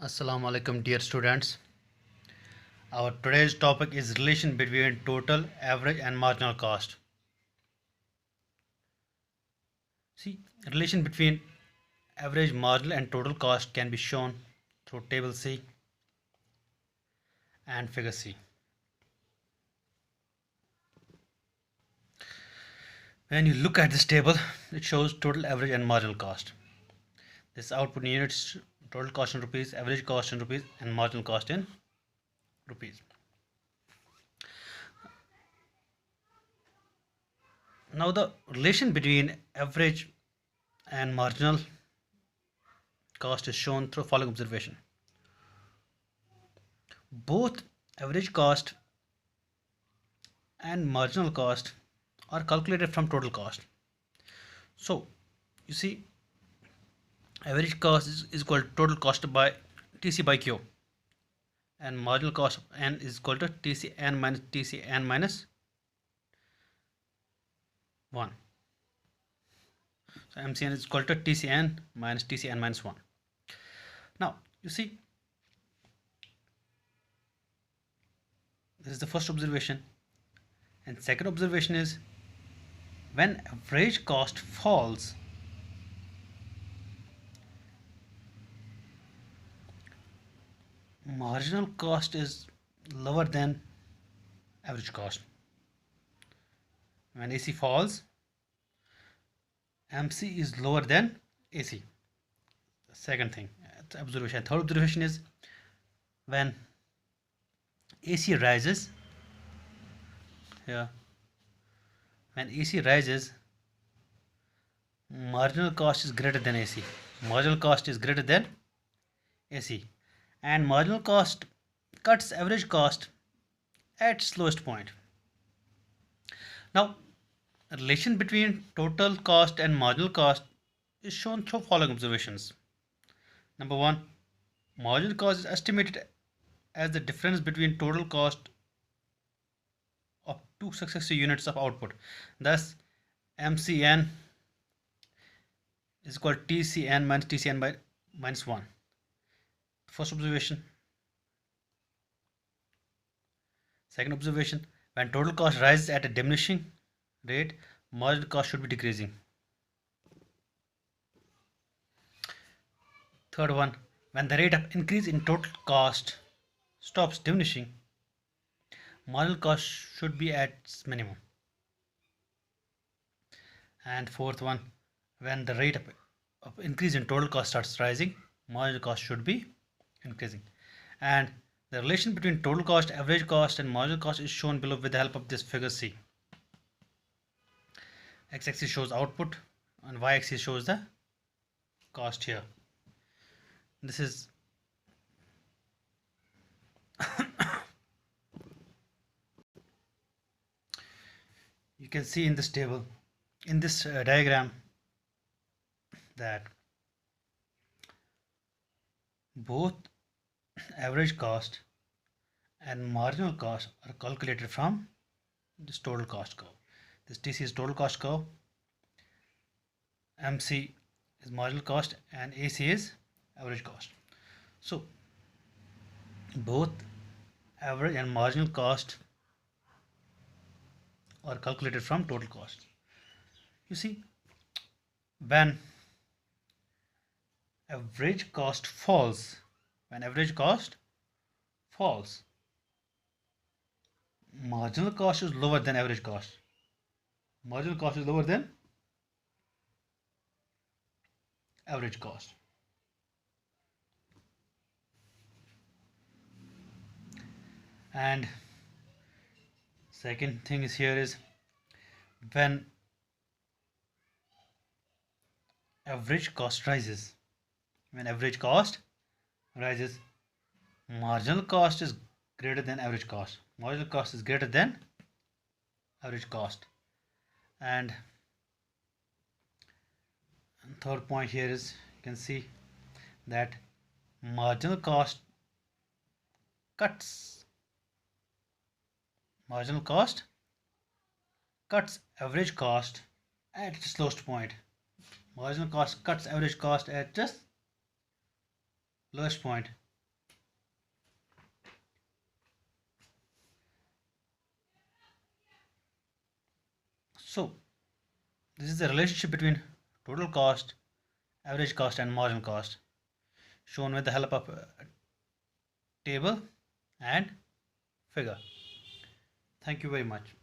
Assalamu alaikum dear students. Our today's topic is relation between total, average and marginal cost. See, relation between average, marginal and total cost can be shown through table C and figure C. When you look at this table, it shows total, average and marginal cost. This output in units, total cost in rupees, average cost in rupees and marginal cost in rupees. Now the relation between average and marginal cost is shown through following observation. Both average cost and marginal cost are calculated from total cost. So you see, average cost is equal to total cost by TC by Q, and marginal cost N is equal to TCN minus TCN minus 1. So MCN is equal to TCN minus TCN minus 1. Now you see, this is the first observation, and second observation is when average cost falls, marginal cost is lower than average cost. When AC falls, MC is lower than AC. Second thing, observation. Third observation is when AC rises, when AC rises, marginal cost is greater than AC. Marginal cost is greater than AC, and marginal cost cuts average cost at its lowest point. Now, relation between total cost and marginal cost is shown through following observations. Number one, marginal cost is estimated as the difference between total cost of two successive units of output. Thus, MCN is equal to TCN minus TCN by minus 1. First observation. Second observation, when total cost rises at a diminishing rate, marginal cost should be decreasing. Third one, when the rate of increase in total cost stops diminishing, marginal cost should be at its minimum. And fourth one, when the rate of increase in total cost starts rising, marginal cost should be increasing. And the relation between total cost, average cost and marginal cost is shown below with the help of this figure C. X-axis shows output and y-axis shows the cost here. This is you can see in this table, in this diagram, that both average cost and marginal cost are calculated from this total cost curve. This TC is total cost curve, MC is marginal cost, and AC is average cost. So both average and marginal cost are calculated from total cost. You see, when average cost falls, marginal cost is lower than average cost. Marginal cost is lower than average cost. And second thing is here is when average cost rises, marginal cost is greater than average cost. Marginal cost is greater than average cost. And third point here is, you can see that marginal cost cuts average cost at its lowest point. Marginal cost cuts average cost at just lowest point. So this is the relationship between total cost, average cost and marginal cost, shown with the help of a table and figure. Thank you very much.